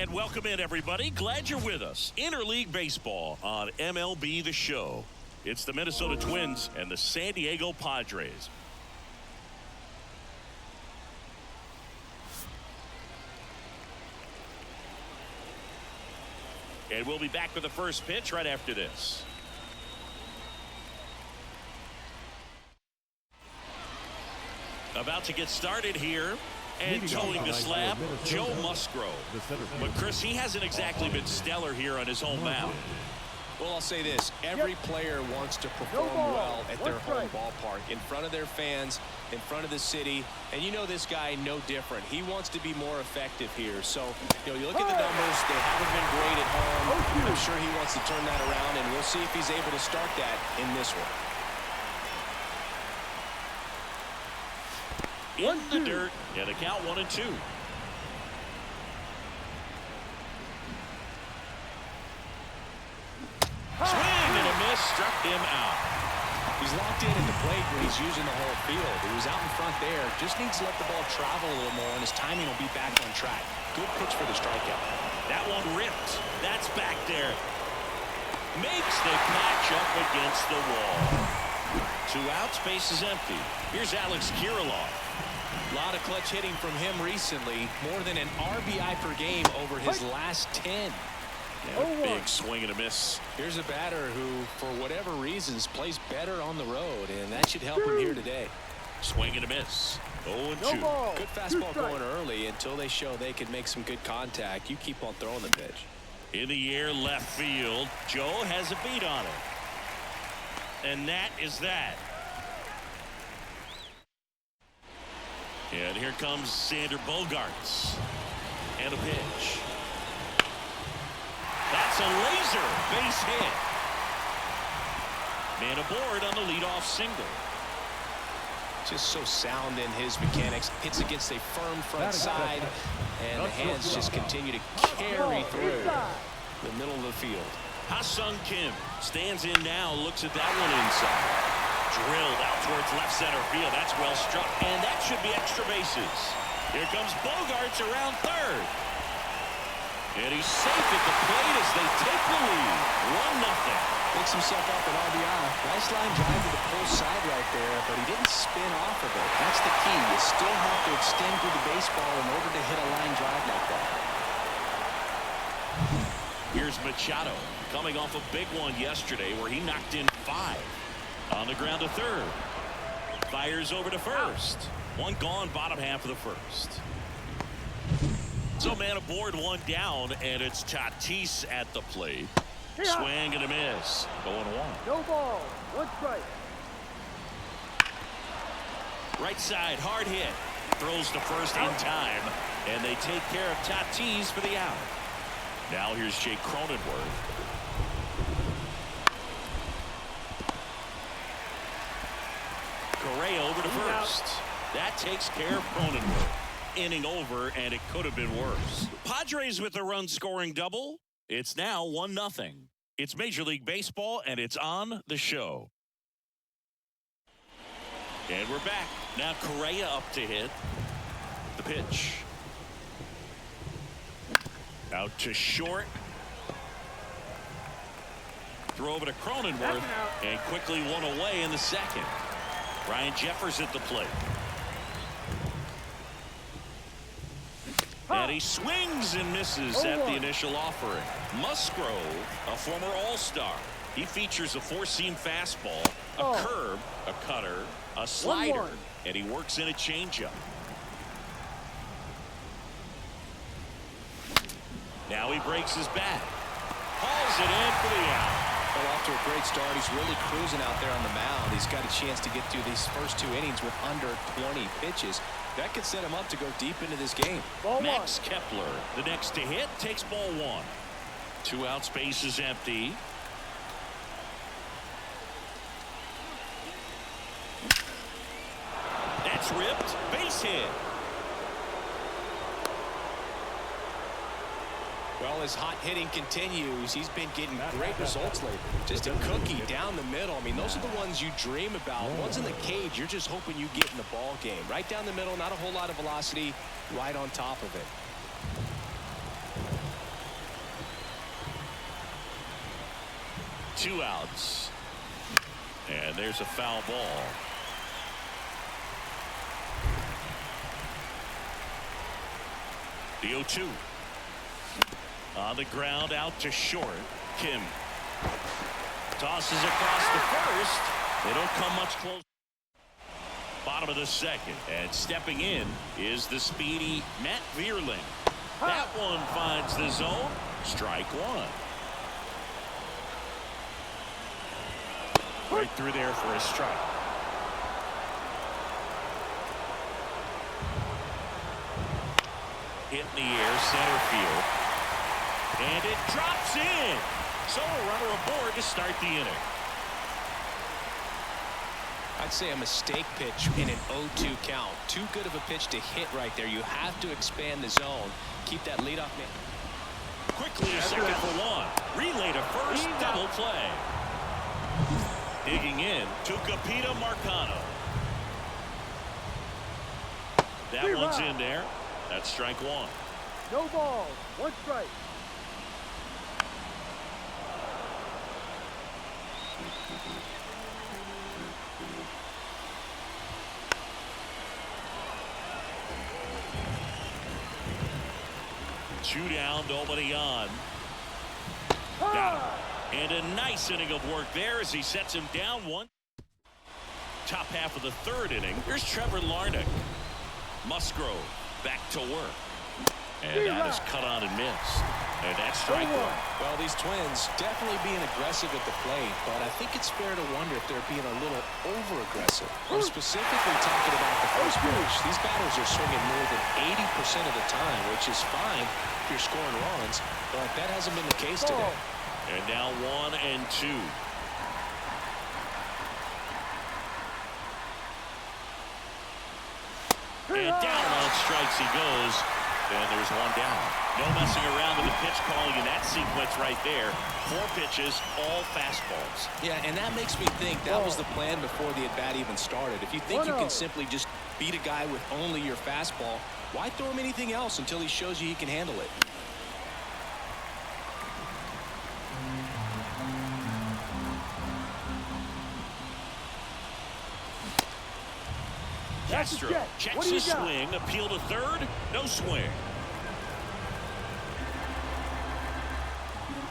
And welcome in, everybody. Glad you're with us. Interleague Baseball on MLB The Show. It's the Minnesota Twins and the San Diego Padres. And we'll be back with the first pitch right after this. About to get started here. And towing the slab, Joe Musgrove. But Chris, he hasn't exactly been stellar here on his home mound. Well, I'll say this. Every player wants to perform well at their home ballpark, in front of their fans, in front of the city. And you know this guy no different. He wants to be more effective here. So, you look at the numbers. They haven't been great at home. I'm sure he wants to turn that around, and we'll see if he's able to start that in this one. In the dirt, and a count 1-2. Swing and a miss, struck him out. He's locked in at the plate when he's using the whole field. He was out in front there, just needs to let the ball travel a little more, and his timing will be back on track. Good pitch for the strikeout. That one ripped. That's back there. Makes the catch up against the wall. 2 outs, base is empty. Here's Alex Kirilloff. A lot of clutch hitting from him recently. More than an RBI per game over his last 10. Yeah, big swing and a miss. Here's a batter who, for whatever reasons, plays better on the road, and that should help him here today. Swing and a miss. 0-2. Good fastball going early until they show they can make some good contact. You keep on throwing the pitch. In the air, left field. Joe has a beat on it. And that is that. And here comes Sander Bogaerts. And a pitch. That's a laser base hit. Man aboard on the leadoff single. Just so sound in his mechanics. Hits against a firm front side. And the hands just continue to carry through the middle of the field. Ha-Seong Kim stands in now. Looks at that one inside. Drilled out towards left center field. That's well struck, and that should be extra bases. Here comes Bogaerts around third. And he's safe at the plate as they take the lead. 1-0. Picks himself up at RBI. Nice line drive to the pull side right there, but he didn't spin off of it. That's the key. You still have to extend through the baseball in order to hit a line drive like that. Here's Machado coming off a big one yesterday where he knocked in 5. On the ground to third. Fires over to first. One gone, bottom half of the first. So man aboard, 1 down, and it's Tatis at the plate. Swing and a miss. 0-1. No ball. 1 strike. Right side, hard hit. Throws to first in time, and they take care of Tatis for the out. Now here's Jake Cronenworth. Correa over to first. That takes care of Cronenworth. Inning over, and it could have been worse. Padres with a run-scoring double. It's now 1-0. It's Major League Baseball, and it's on the show. And we're back. Now Correa up to hit. The pitch. Out to short. Throw over to Cronenworth, and quickly 1 away in the second. Ryan Jeffers at the plate. And he swings and misses at the initial offering. Musgrove, a former All-Star. He features a 4-seam fastball, a curve, a cutter, a slider, and he works in a changeup. Now he breaks his bat. Hauls it in for the out. Well, off to a great start. He's really cruising out there on the mound. He's got a chance to get through these first 2 innings with under 20 pitches. That could set him up to go deep into this game. Max Kepler, the next to hit, takes ball 1. 2 outs, base is empty. That's ripped. Base hit. Well, as hot hitting continues, he's been getting great results lately. Just a cookie down the middle. I mean, those are the ones you dream about. Ones in the cage, you're just hoping you get in the ball game. Right down the middle, not a whole lot of velocity, right on top of it. 2 outs. And there's a foul ball. The 0-2. On the ground, out to short. Kim tosses across the first. They don't come much closer. Bottom of the second, and stepping in is the speedy Matt Vierling. That one finds the zone. Strike one. Right through there for a strike. Hit in the air, center field. And it drops in. So a runner aboard to start the inning. I'd say a mistake pitch in an 0-2 count. Too good of a pitch to hit right there. You have to expand the zone. Keep that leadoff man. Quickly a second for one. Relay to first, double play. Digging in to Capita Marcano. That one's in there. That's strike one. No ball. 1 strike. Two down, nobody on. Got him. And a nice inning of work there as he sets him down one. Top half of the third inning. Here's Trevor Larnach. Musgrove back to work. And that is cut on and missed. And that's strike one. Well, these Twins definitely being aggressive at the plate, but I think it's fair to wonder if they're being a little over-aggressive. I'm specifically talking about the first pitch. These batters are swinging more than 80% of the time, which is fine if you're scoring runs, but that hasn't been the case today. And now 1-2. And down on strikes he goes. And there's one down. No messing around with the pitch calling in that sequence right there. 4 pitches, all fastballs. Yeah, and that makes me think that was the plan before the at-bat even started. If you think you can simply just beat a guy with only your fastball, why throw him anything else until he shows you he can handle it? Castro checks his swing, appeal to third, no swing.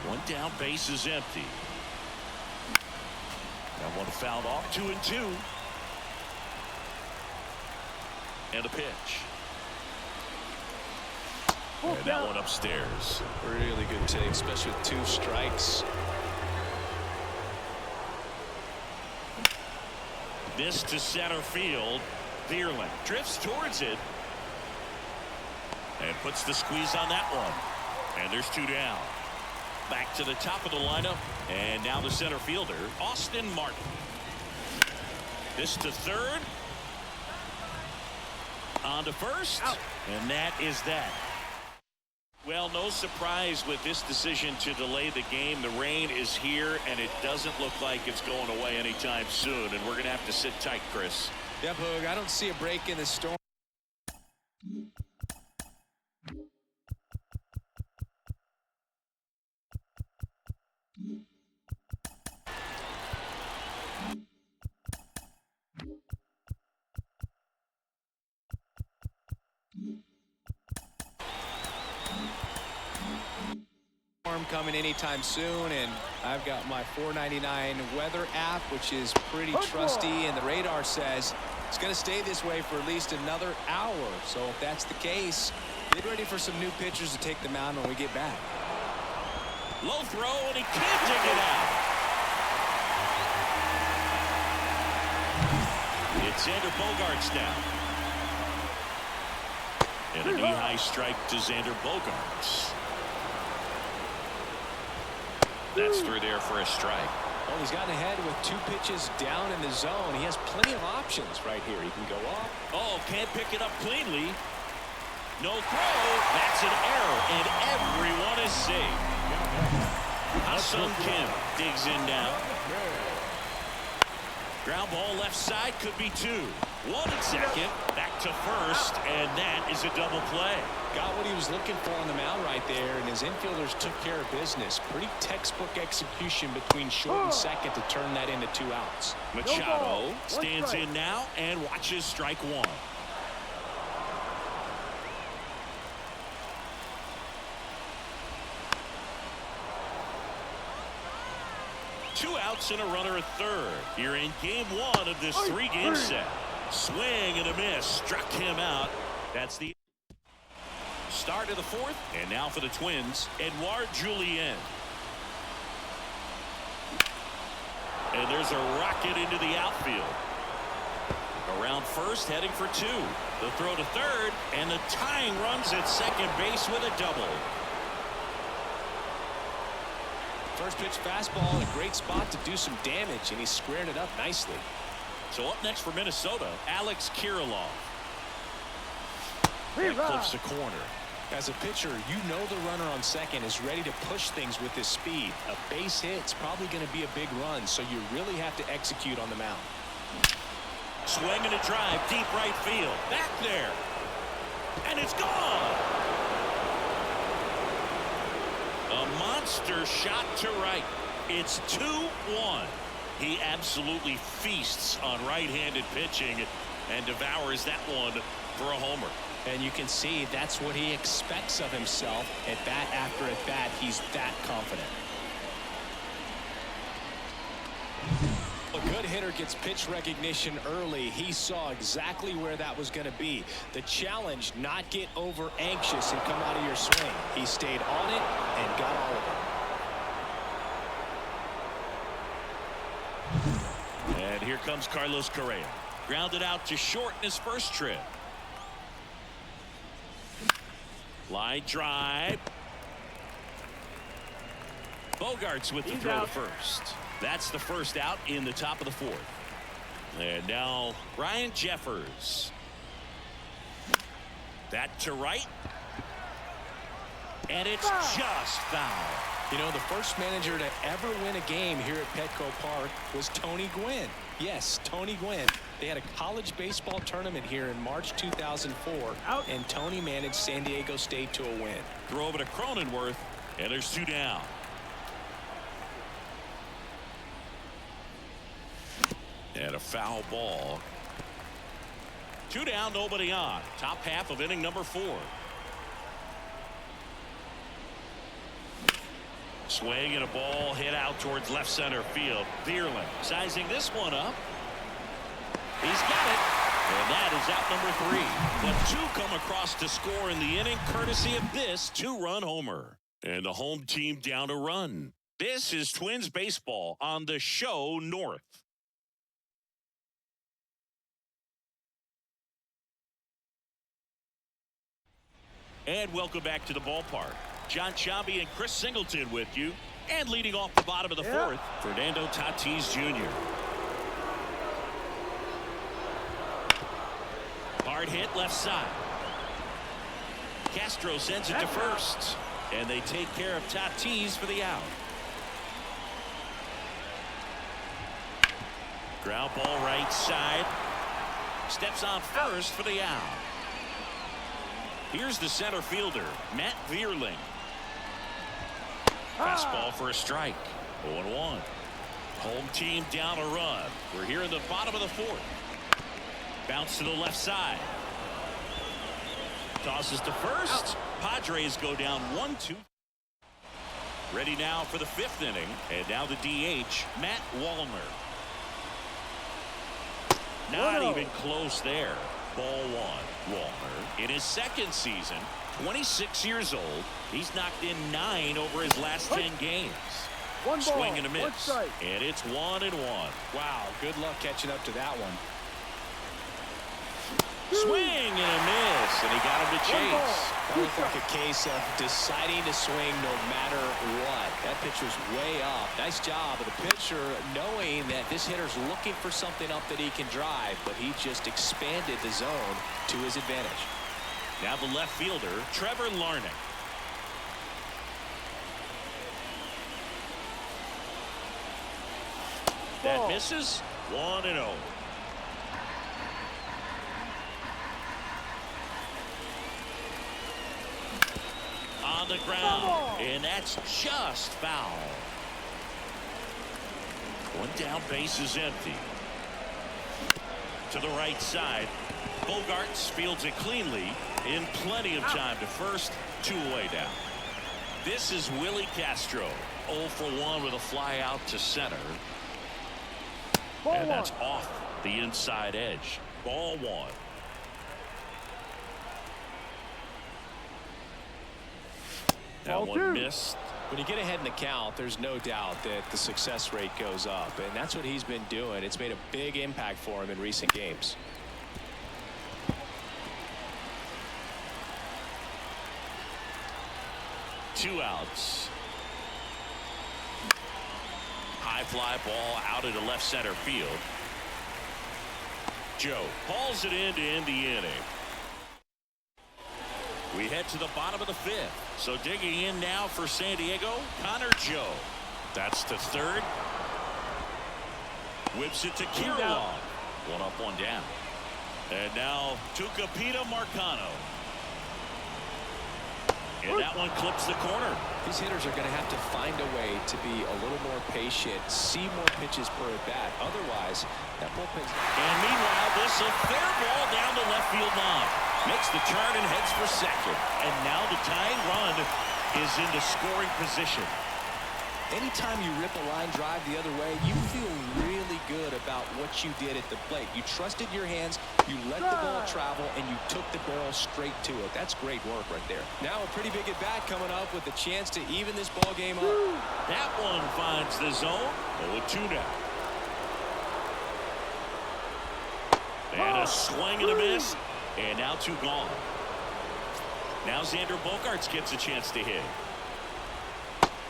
One down, base is empty. That one fouled off, 2-2. And a pitch. And that one upstairs. Really good take, especially with 2 strikes. This to center field. Vierling drifts towards it and puts the squeeze on that one. And there's 2 down. Back to the top of the lineup, and now the center fielder, Austin Martin. This to third. On to first. Out. And that is that. Well, no surprise with this decision to delay the game. The rain is here, and it doesn't look like it's going away anytime soon. And we're going to have to sit tight, Chris. Yep, Hoog, I don't see a break in the storm. Coming anytime soon, and I've got my $4.99 weather app, which is pretty trusty, and the radar says it's going to stay this way for at least another hour. So if that's the case, get ready for some new pitchers to take the mound when we get back. Low throw, and he can't dig it out. It's Xander Bogaerts now. And a knee-high strike to Xander Bogaerts. That's through there for a strike. Well, he's gotten ahead with 2 pitches down in the zone. He has plenty of options right here. He can go up. Oh, can't pick it up cleanly. No throw. That's an error, and everyone is safe. Ha-Seong Kim digs in now. Ground ball left side, could be two. One at second, back to first, and that is a double play. Got what he was looking for on the mound right there, and his infielders took care of business. Pretty textbook execution between short and second to turn that into 2 outs. Machado stands in now and watches strike one. Two outs and a runner at third. Here in game one of this 3-game set. Swing and a miss. Struck him out. That's the start of the fourth. And now for the Twins, Edouard Julien. And there's a rocket into the outfield. Around first, heading for two. The throw to third, and the tying runs at second base with a double. First pitch fastball in a great spot to do some damage, and he squared it up nicely. So up next for Minnesota, Alex Kirilloff. That clips the corner. As a pitcher, you know the runner on second is ready to push things with his speed. A base hit's probably going to be a big run, so you really have to execute on the mound. Swing and a drive, deep right field. Back there. And it's gone. A monster shot to right. It's 2-1. He absolutely feasts on right-handed pitching and devours that one for a homer. And you can see that's what he expects of himself. At bat after at bat, he's that confident. A good hitter gets pitch recognition early. He saw exactly where that was going to be. The challenge, not get over anxious and come out of your swing. He stayed on it and got all of it. And here comes Carlos Correa. Grounded out to short in his first trip. Line drive. Bogarts with the throw to first. That's the first out in the top of the fourth. And now Ryan Jeffers. That to right. And it's just foul. You know, the first manager to ever win a game here at Petco Park was Tony Gwynn. Yes, Tony Gwynn. They had a college baseball tournament here in March 2004, and Tony managed San Diego State to a win. Throw over to Cronenworth, and there's two down. And a foul ball. Two down, nobody on. Top half of inning number 4. Swing and a ball hit out towards left center field. Vierling sizing this one up. He's got it. And that is out number 3. But 2 come across to score in the inning courtesy of this 2-run homer. And the home team down a run. This is Twins baseball on the show North. And welcome back to the ballpark. John Chambi and Chris Singleton with you. And leading off the bottom of the 4th, Fernando Tatis Jr. Hard hit left side. Castro sends it to first. And they take care of Tatis for the out. Ground ball right side. Steps on first for the out. Here's the center fielder, Matt Vierling. Fastball for a strike. 0-1. Home team down a run. We're here in the bottom of the 4th. Bounce to the left side. Tosses to first. Padres go down 1-2. Ready now for the 5th inning. And now the DH, Matt Wallner. Not even close there. Ball 1. Wallner in his 2nd season, 26 years old. He's knocked in 9 over his last 10 games. Swing and a miss. And it's 1-1. Wow, good luck catching up to that one. Swing and a miss, and he got him to chase. That looked like a case of deciding to swing no matter what. That pitch was way up. Nice job of the pitcher knowing that this hitter's looking for something up that he can drive, but he just expanded the zone to his advantage. Now the left fielder, Trevor Larnach. That misses. 1-0. On the ground, and that's just foul. One down, base is empty. To the right side, Bogaerts fields it cleanly in plenty of time to first. 2 away now. This is Willie Castro, 0 for 1 with a fly out to center. And that's off the inside edge. Ball 1. That one missed. When you get ahead in the count, there's no doubt that the success rate goes up, and that's what he's been doing. It's made a big impact for him in recent games. Two outs. High fly ball out into left center field. Joe hauls it in to end the inning. We head to the bottom of the 5th. So digging in now for San Diego, Connor Joe. That's to third. Whips it to Kirilloff. 1 up, 1 down. And now Tucupita Marcano. And that one clips the corner. These hitters are going to have to find a way to be a little more patient, see more pitches per at bat. Otherwise, that bullpen. And meanwhile, this a fair ball down the left field line. Makes the turn and heads for second. And now the tying run is into scoring position. Anytime you rip a line drive the other way, you feel really good about what you did at the plate. You trusted your hands, you let the ball travel, and you took the barrel straight to it. That's great work right there. Now a pretty big at bat coming up with a chance to even this ball game up. That one finds the zone. 0-2 now. And a swing and a miss. And now 2 gone. Now Xander Bogaerts gets a chance to hit.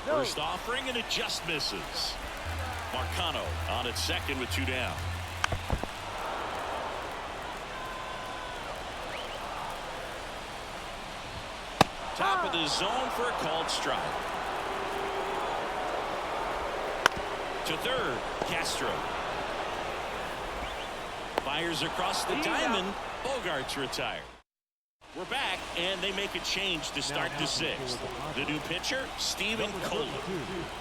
First offering, and it just misses. Marcano on at second with 2 down. Top of the zone for a called strike. To third, Castro. Fires across the diamond. Bogaerts retired. We're back, and they make a change to start the 6th. The new pitcher, Steven Kohler.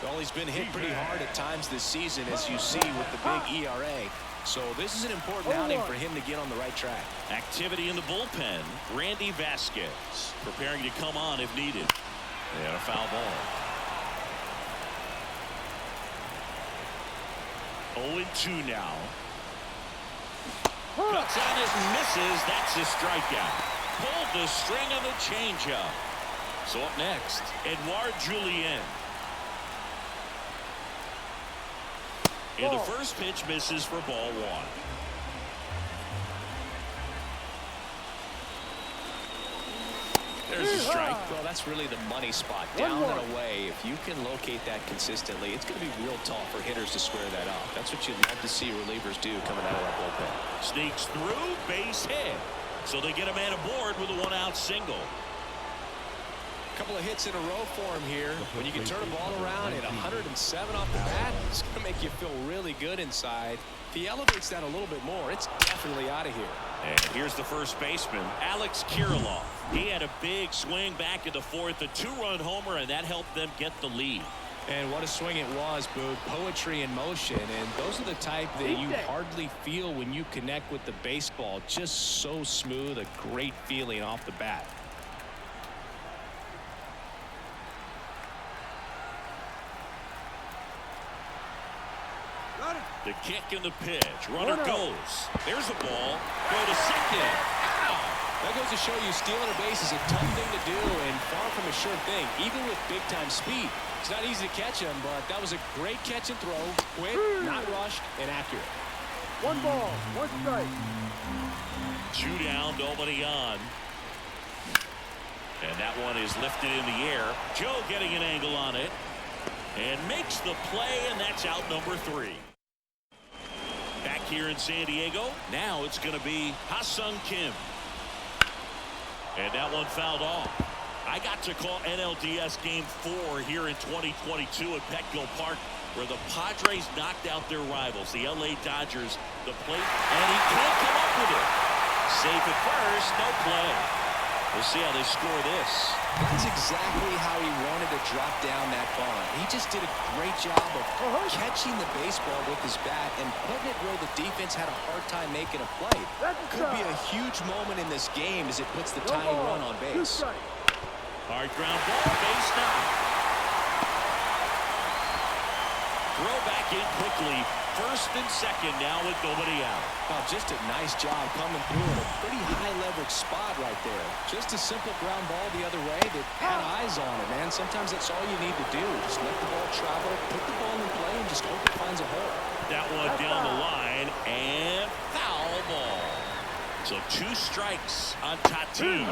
Well, he's been hit pretty hard at times this season, as you see with the big ERA. So this is an important outing for him to get on the right track. Activity in the bullpen. Randy Vasquez preparing to come on if needed. And a foul ball. 0-2 now. Cuts on it and misses. That's a strikeout. Pulled the string on the changeup. So up next, Edouard Julien. And the first pitch misses for ball 1. There's a strike. Well, that's really the money spot. Down and away. If you can locate that consistently, it's going to be real tough for hitters to square that up. That's what you'd love to see relievers do coming out of that bullpen. Sneaks through, base hit. So they get a man aboard with a 1-out single. A couple of hits in a row for him here. When you can turn a ball around at 107 off the bat, it's going to make you feel really good inside. If he elevates that a little bit more, it's definitely out of here. And here's the first baseman, Alex Kirilloff. He had a big swing back in the 4th, a 2-run homer, and that helped them get the lead. And what a swing it was, Boog. Poetry in motion, and those are the type that you hardly feel when you connect with the baseball. Just so smooth, a great feeling off the bat. The kick and the pitch. Runner goes. There's a ball. Go to second. Ow! That goes to show you stealing a base is a tough thing to do and far from a sure thing, even with big-time speed. It's not easy to catch him, but that was a great catch and throw. Quick, not rushed, and accurate. 1 ball, 1 strike. 2 down, nobody on. And that one is lifted in the air. Joe getting an angle on it. And makes the play, and that's out number 3. Back here in San Diego, now it's going to be Ha-Seong Kim. And that one fouled off. I got to call NLDS Game 4 here in 2022 at Petco Park where the Padres knocked out their rivals, the LA Dodgers, the plate, and he can't come up with it. Safe at first, no play. We'll see how they score this. That's exactly how he wanted to drop down that bunt. He just did a great job of catching the baseball with his bat and putting it where the defense had a hard time making a play. Could be a huge moment in this game as it puts the tying run on base. Hard ground ball, base knock. Throw back in quickly. First and second now with nobody out. Oh, just a nice job coming through in a pretty high leverage spot right there. Just a simple ground ball the other way that had eyes on it, man. Sometimes that's all you need to do. Just let the ball travel, put the ball in play, and just hope it finds a hole. That one down the line, and foul ball. So 2 strikes on Tatis.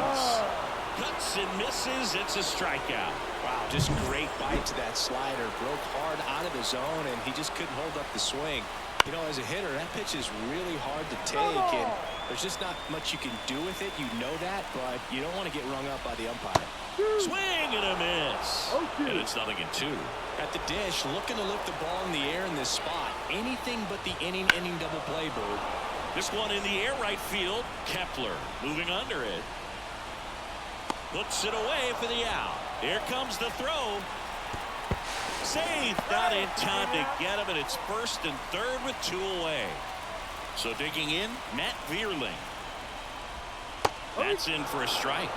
Cuts and misses. It's a strikeout. Wow, just great bite to that slider. Broke hard out of the zone, and he just couldn't hold up the swing. You know, as a hitter, that pitch is really hard to take, and there's just not much you can do with it. You know that, but you don't want to get rung up by the umpire. Swing and a miss. And it's 0-2. At the dish, looking to lift the ball in the air in this spot. Anything but the inning double play, Bird. This one in the air right field. Kepler moving under it. Puts it away for the out. Here comes the throw. Safe, not in time to get him, and it's first and third with 2 away. So digging in, Matt Vierling. That's in for a strike.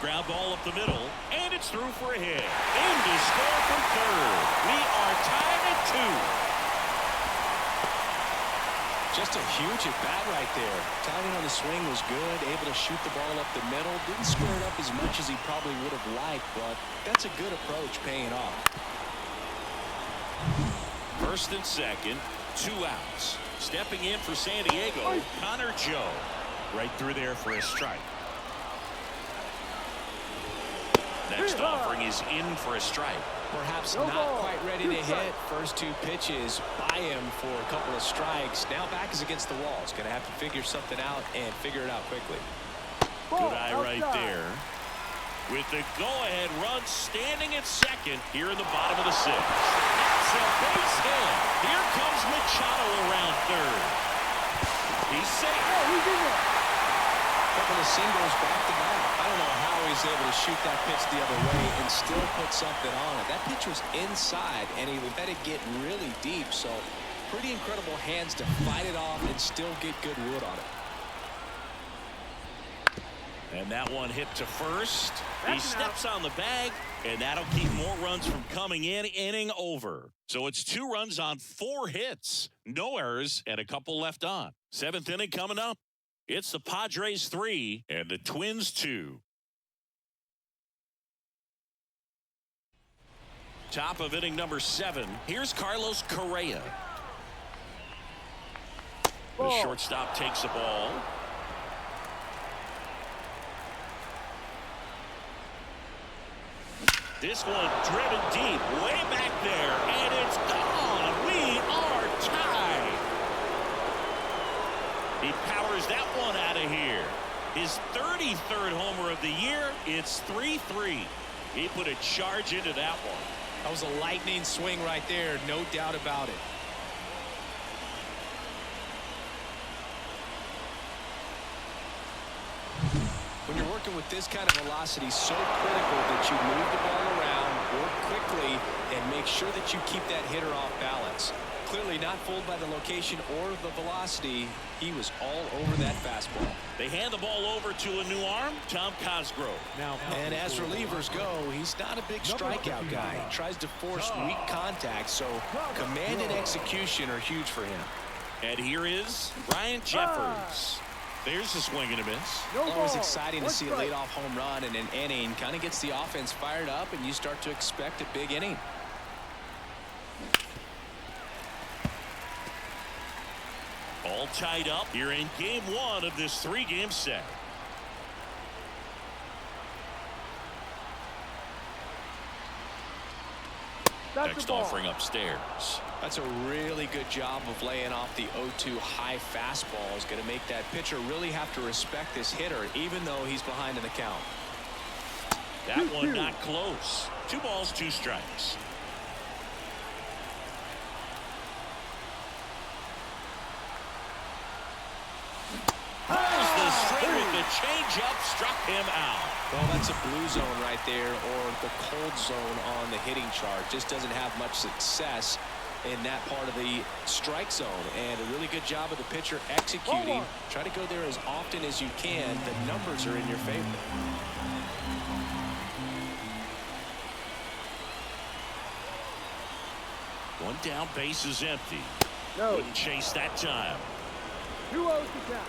Ground ball up the middle, and it's through for a hit. In to score from third. We are tied at 2. Just a huge at-bat right there. Timing on the swing was good, able to shoot the ball up the middle. Didn't square it up as much as he probably would have liked, but that's a good approach paying off. First and second, 2 outs. Stepping in for San Diego, Connor Joe. Right through there for a strike. Next offering is in for a strike. Perhaps not quite ready to hit. First 2 pitches by him for a couple of strikes. Now back is against the wall. He's going to have to figure something out and figure it out quickly. Good eye right there. With the go-ahead run standing at second here in the bottom of the 6th. That's a base hit. Here comes Machado around third. He's safe. Couple of singles back to back. I don't know how he's able to shoot that pitch the other way and still put something on it. That pitch was inside, and he let it get really deep. So pretty incredible hands to fight it off and still get good wood on it. And that one hit to first. He steps on the bag, and that'll keep more runs from coming in. Inning over. So it's 2 runs on 4 hits. No errors and a couple left on. 7th inning coming up. It's the Padres 3 and the Twins 2. Top of inning number 7. Here's Carlos Correa. The shortstop takes the ball. This one driven deep, way back there, and it's gone. We are tied. He powers that one out of here. His 33rd homer of the year. It's 3-3. He put a charge into that one. That was a lightning swing right there, no doubt about it. When you're working with this kind of velocity, so critical that you move the ball around, work quickly, and make sure that you keep that hitter off balance. Clearly not fooled by the location or the velocity. He was all over that fastball. They hand the ball over to a new arm, Tom Cosgrove. And as relievers go, he's not a big strikeout guy. He tries to force weak contact, so command and execution are huge for him. And here is Ryan Jeffers. There's a swing and a miss. Always exciting to see a leadoff home run in an inning. Kind of gets the offense fired up, and you start to expect a big inning. All tied up here in game 1 of this 3-game set. That's Next the ball. offering upstairs. That's a really good job of laying off the 0-2 high fastball. Is going to make that pitcher really have to respect this hitter, even though he's behind in the count. That one not close. 2 balls, 2 strikes. Pulls the string with the changeup, struck him out. Well, that's a blue zone right there, or the cold zone on the hitting chart. Just doesn't have much success in that part of the strike zone, and a really good job of the pitcher executing. Try to go there as often as you can. The numbers are in your favor. One down, base is empty. No. Wouldn't chase that time. 2-0 to count.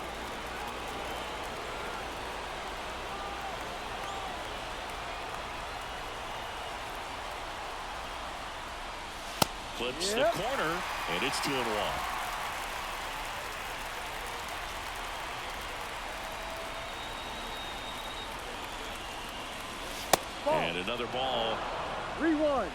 Clips the corner, and it's 2-1. Ball. And another ball. 3-1.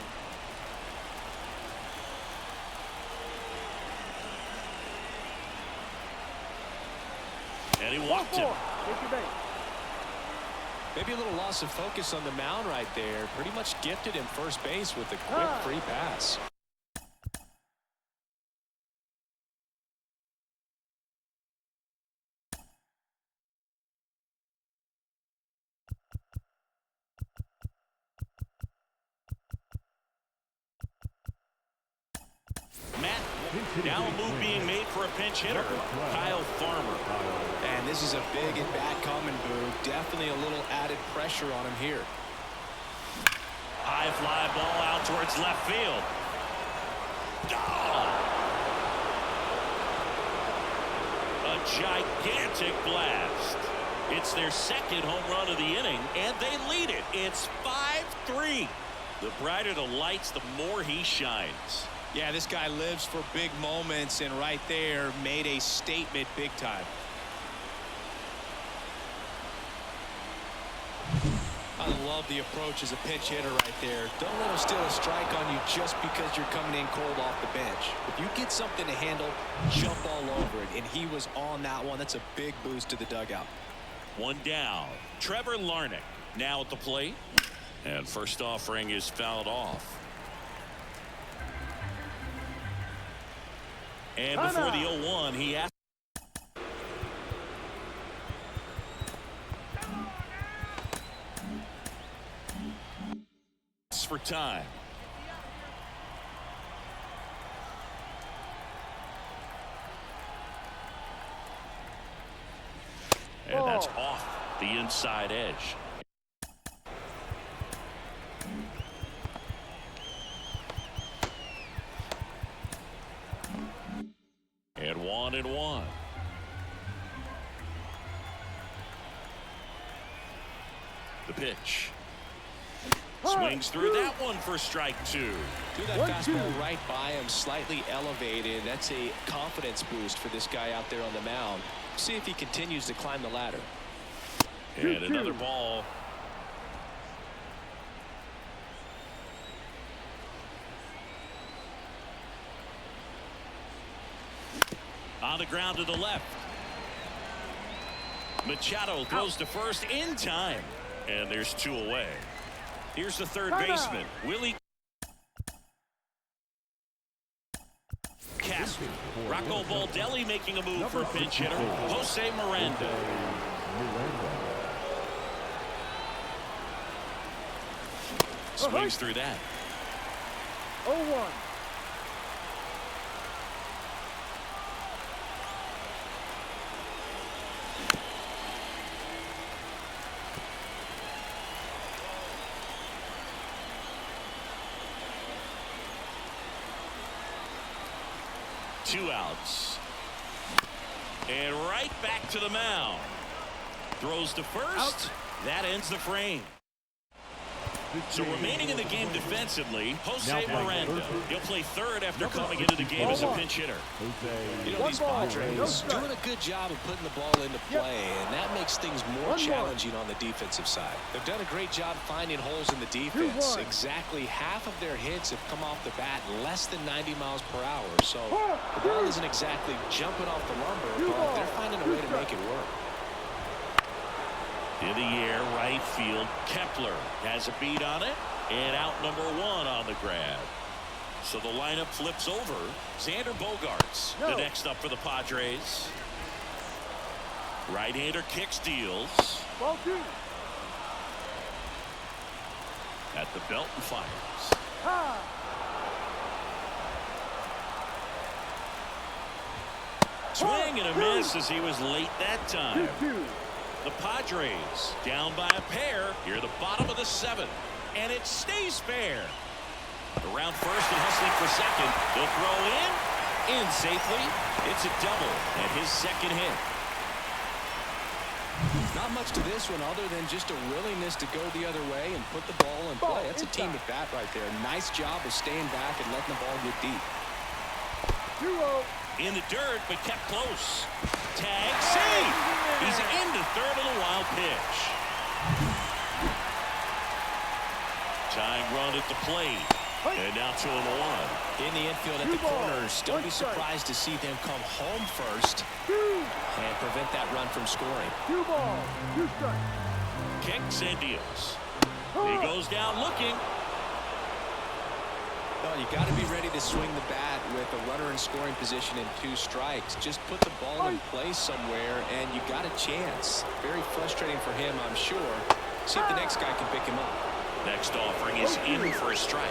And he walked him. Take your base. Maybe a little loss of focus on the mound right there. Pretty much gifted him first base with a quick free pass. Matt, now a move being made for a pinch hitter, Kyle Farmer. And this is a big at bat coming, Boo. Definitely a little added pressure on him here. High fly ball out towards left field. Oh! A gigantic blast. It's their second home run of the inning, and they lead it. It's 5-3. The brighter the lights, the more he shines. Yeah, this guy lives for big moments, and right there made a statement big time. I love the approach as a pinch hitter right there. Don't let him steal a strike on you just because you're coming in cold off the bench. If you get something to handle, jump all over it, and he was on that one. That's a big boost to the dugout. One down. Trevor Larnach now at the plate, and first offering is fouled off. And before the 0-1, he asked for time. And that's off the inside edge. And 1-1. The pitch. Swings through that one for strike 2. Threw that fastball right by him, slightly elevated. That's a confidence boost for this guy out there on the mound. See if he continues to climb the ladder. And another ball. On the ground to the left. Machado throws to first in time. And there's 2 away. Here's the third baseman, Willie Casper. Rocco Baldelli making a move for a pinch hitter, Jose Miranda. Swings through that. 0-1. Two outs. And right back to the mound. Throws to first. That ends the frame. So remaining in the game defensively, Jose Miranda. He'll play third after coming into the game as a pinch hitter. You know, these Padres doing a good job of putting the ball into play, and that makes things more challenging on the defensive side. They've done a great job finding holes in the defense. Exactly half of their hits have come off the bat less than 90 miles per hour. So the ball isn't exactly jumping off the lumber, but they're finding a way to make it work. In the air, right field. Kepler has a beat on it, and out number 1 on the grab. So the lineup flips over. Xander Bogaerts, the next up for the Padres. Right-hander kicks, deals. Ball 2. At the belt and fires. Ha! Swing and a miss as he was late that time. 2-2. The Padres down by a pair here at the bottom of the 7th, and it stays fair. Around first and hustling for second. They'll throw in safely. It's a double and his second hit. Not much to this one other than just a willingness to go the other way and put the ball in play. That's a team at bat right there. Nice job of staying back and letting the ball get deep. 2-0. In the dirt, but kept close. Tag, save. He's into third on a wild pitch. Tying run at the plate. And now 2-1. In the infield at the corners. Don't be surprised to see them come home first and prevent that run from scoring. 2 balls, 2 strikes. Kicks and deals. He goes down looking. Well, you got to be ready to swing the bat with a runner in scoring position and 2 strikes. Just put the ball in place somewhere, and you got a chance. Very frustrating for him, I'm sure. See if the next guy can pick him up. Next offering is in for a strike.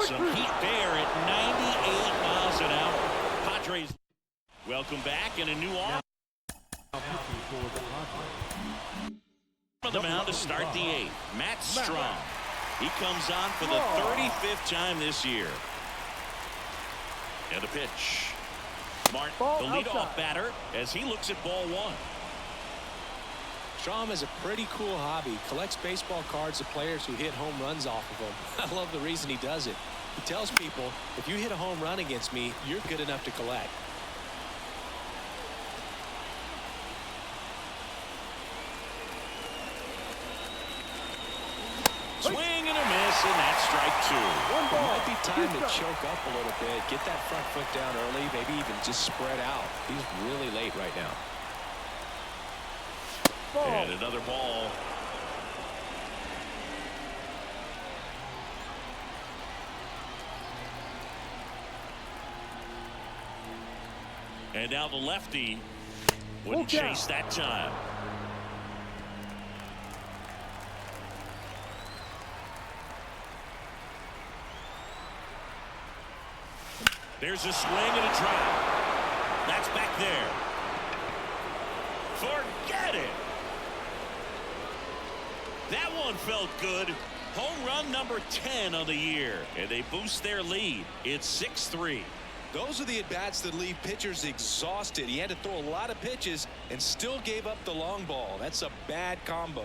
Some heat there at 98 miles an hour. Padres welcome back and a new offense. On the mound to start the 8th. Matt Strom. He comes on for the 35th time this year. And a pitch. Martin, the leadoff batter, as he looks at ball 1. Strom has a pretty cool hobby. Collects baseball cards of players who hit home runs off of him. I love the reason he does it. He tells people, if you hit a home run against me, you're good enough to collect. Swing and a miss, and that's strike 2. It might be time to choke up a little bit, get that front foot down early, maybe even just spread out. He's really late right now. And another ball. And now the lefty wouldn't chase that time. There's a swing and a drop. That's back there. Forget it. That one felt good. Home run number 10 of the year, and they boost their lead. It's 6-3. Those are the at-bats that leave pitchers exhausted. He had to throw a lot of pitches and still gave up the long ball. That's a bad combo.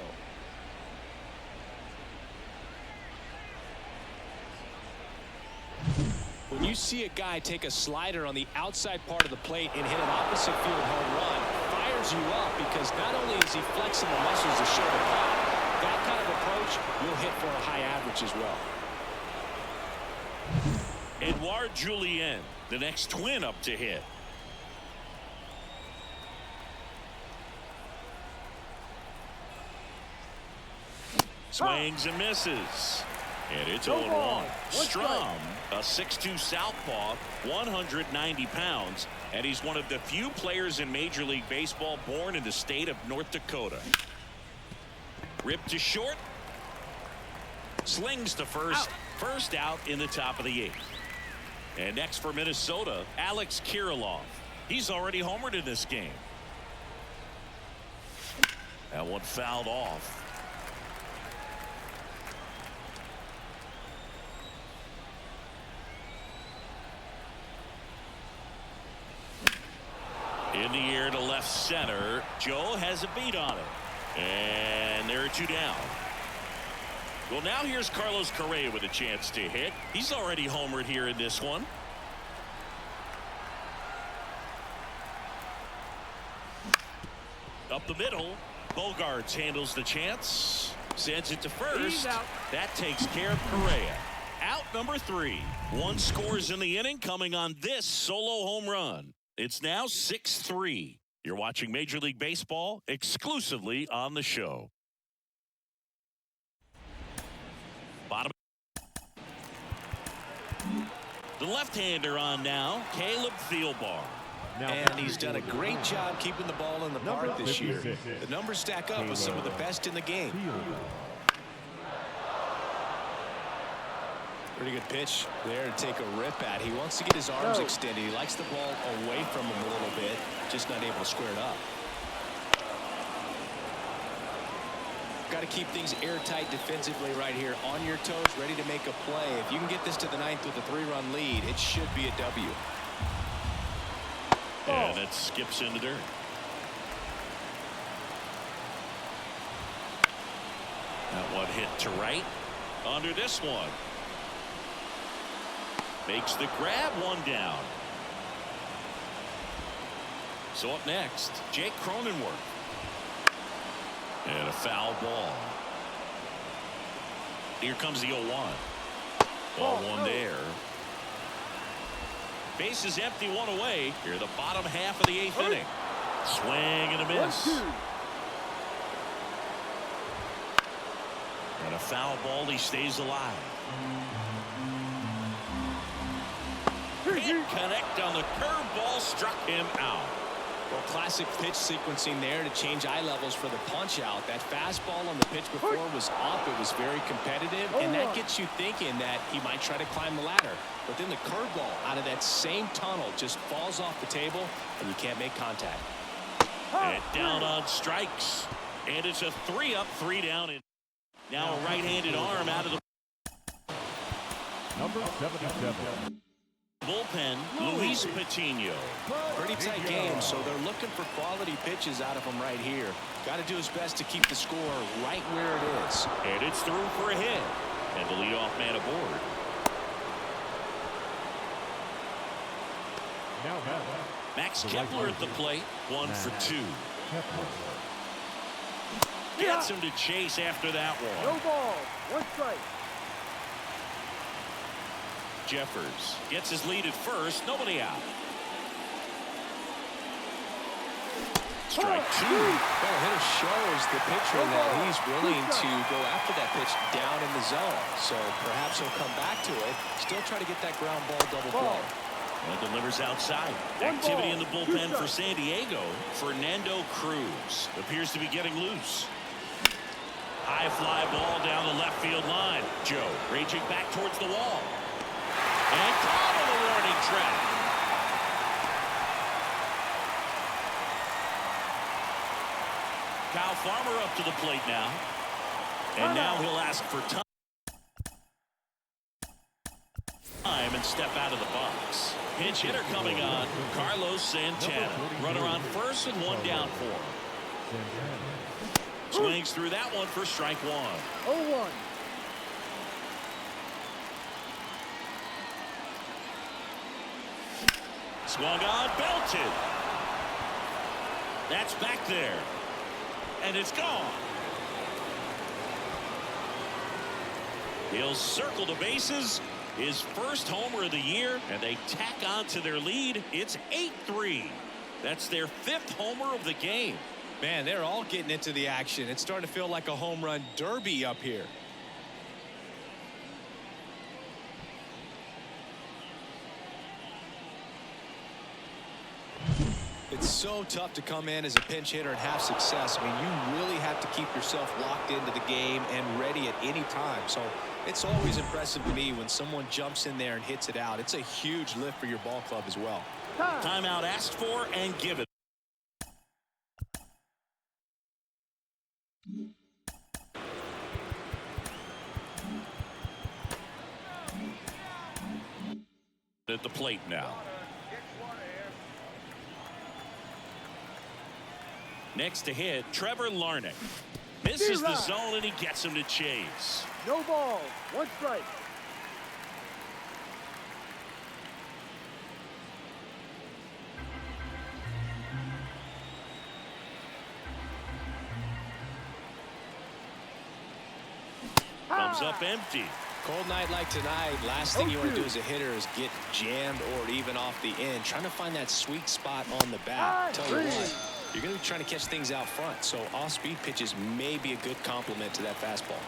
When you see a guy take a slider on the outside part of the plate and hit an opposite field home run, it fires you up because not only is he flexing the muscles to show the pop, that kind of approach will hit for a high average as well. Edouard Julien, the next twin up to hit. Swings and misses. And it's 0-1. Strom, a 6'2 southpaw, 190 pounds, and he's one of the few players in Major League Baseball born in the state of North Dakota. Ripped to short. Slings to first. First out in the top of the 8th. And next for Minnesota, Alex Kirilloff. He's already homered in this game. That one fouled off. In the air to left center. Joe has a beat on it. And there are 2 down. Well, now here's Carlos Correa with a chance to hit. He's already homered here in this one. Up the middle. Bogarts handles the chance. Sends it to first. That takes care of Correa. Out number 3. 1 scores in the inning coming on this solo home run. It's now 6-3. You're watching Major League Baseball exclusively on the show. Bottom. The left-hander on now, Caleb Thielbar. And he's done a great job keeping the ball in the park this year. The numbers stack up with some of the best in the game. Pretty good pitch there to take a rip at. He wants to get his arms extended. He likes the ball away from him a little bit, just not able to square it up. Got to keep things airtight defensively right here, on your toes, ready to make a play. If you can get this to the 9th with a 3-run lead, it should be a W. And it skips into dirt. That one hit to right. Under this one. Makes the grab, 1 down. So up next, Jake Cronenworth. And a foul ball. Here comes the 0-1. Ball 1 there. Base is empty, 1 away. Here the bottom half of the 8th inning. Swing and a miss. And a foul ball. He stays alive. Can't connect on the curveball. Struck him out. Well, classic pitch sequencing there to change eye levels for the punch out. That fastball on the pitch before was up. It was very competitive, and that gets you thinking that he might try to climb the ladder. But then the curveball out of that same tunnel just falls off the table, and you can't make contact. And down on strikes. And it's a 3-up, 3 down. And now a right-handed arm out of the Number 77. bullpen, Luis Patino. Pretty tight game, so they're looking for quality pitches out of him right here. Got to do his best to keep the score right where it is. And it's through for a hit. And the leadoff man aboard. Max Kepler at the plate, 1 for 2. Gets him to chase after that one. No ball. 1 strike. Jeffers gets his lead at first. Nobody out. Strike 2. Well, the hitter shows the pitcher that he's willing to go after that pitch down in the zone. So perhaps he'll come back to it. Still try to get that ground ball double play. And delivers outside. Activity in the bullpen for San Diego. Fernando Cruz appears to be getting loose. High fly ball down the left field line. Joe raging back towards the wall. And caught on the warning track. Kyle Farmer up to the plate now. And now he'll ask for time and step out of the box. Pinch hitter coming on, Carlos Santana. Runner on first and 1 down for him. Swings through that one for strike 1. 0-1. Swung on, belted. That's back there. And it's gone. He'll circle the bases. His first homer of the year, and they tack on to their lead. It's 8-3. That's their 5th homer of the game. Man, they're all getting into the action. It's starting to feel like a home run derby up here. It's so tough to come in as a pinch hitter and have success. I mean, you really have to keep yourself locked into the game and ready at any time. So it's always impressive to me when someone jumps in there and hits it out. It's a huge lift for your ball club as well. Timeout asked for and given. At the plate now. Next to hit, Trevor Larnach. Misses the zone, and he gets him to chase. No ball. 1 strike. Comes up empty. Cold night like tonight, last thing you want to do as a hitter is get jammed or even off the end. Trying to find that sweet spot on the bat. Tell you what, you're going to be trying to catch things out front, so off-speed pitches may be a good complement to that fastball.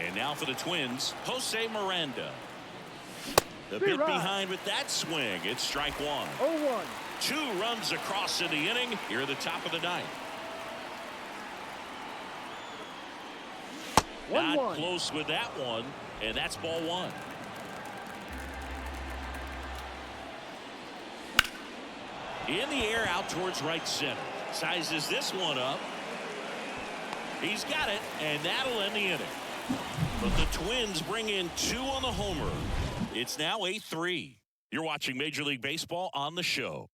And now for the Twins, Jose Miranda. The bit behind with that swing. It's strike 1. 0-1. 2 runs across in the inning. Here at the top of the 9th. Not close with that one, and that's ball 1. In the air out towards right center. Sizes this one up. He's got it, and that'll end the inning. But the Twins bring in 2 on the homer. It's now 8-3. You're watching Major League Baseball on the show.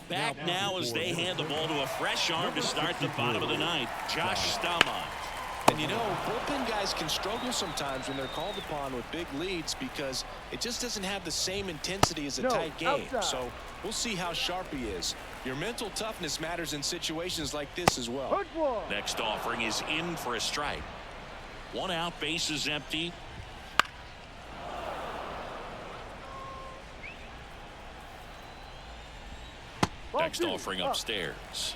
Back now as they hand the ball to a fresh arm to start the bottom of the 9th, Josh Staumont. And you know, bullpen guys can struggle sometimes when they're called upon with big leads because it just doesn't have the same intensity as a tight game. So we'll see how sharp he is. Your mental toughness matters in situations like this as well. Next offering is in for a strike. 1 out, base is empty. Next offering upstairs.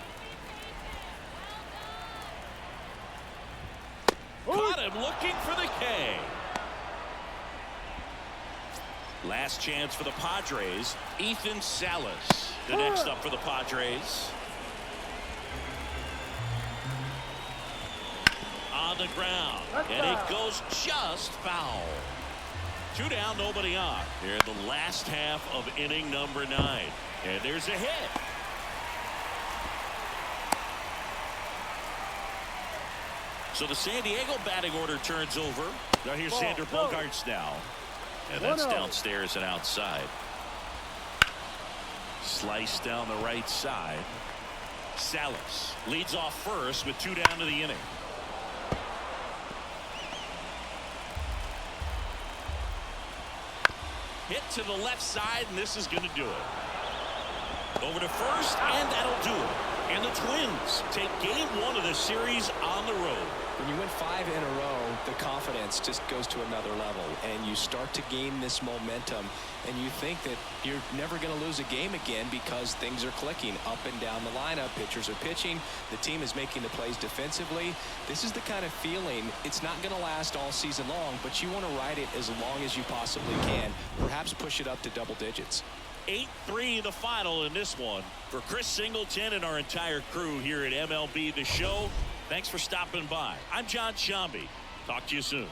Caught him looking for the K. Last chance for the Padres. Ethan Salas. The next up for the Padres. On the ground. And it goes just foul. 2 down, nobody on. Here in the last half of inning number 9. And there's a hit. So the San Diego batting order turns over. Now here's Xander Bogaerts now. And that's downstairs and outside. Slice down the right side. Salas leads off first with 2 down to the inning. Hit to the left side, and this is going to do it. Over to first, and that'll do it. And the Twins take game 1 of the series on the road. When you win 5 in a row, the confidence just goes to another level, and you start to gain this momentum, and you think that you're never going to lose a game again because things are clicking up and down the lineup. Pitchers are pitching. The team is making the plays defensively. This is the kind of feeling, it's not going to last all season long, but you want to ride it as long as you possibly can. Perhaps push it up to double digits. 8-3 the final in this one. For Chris Singleton and our entire crew here at MLB The Show, thanks for stopping by. I'm John Shambi. Talk to you soon.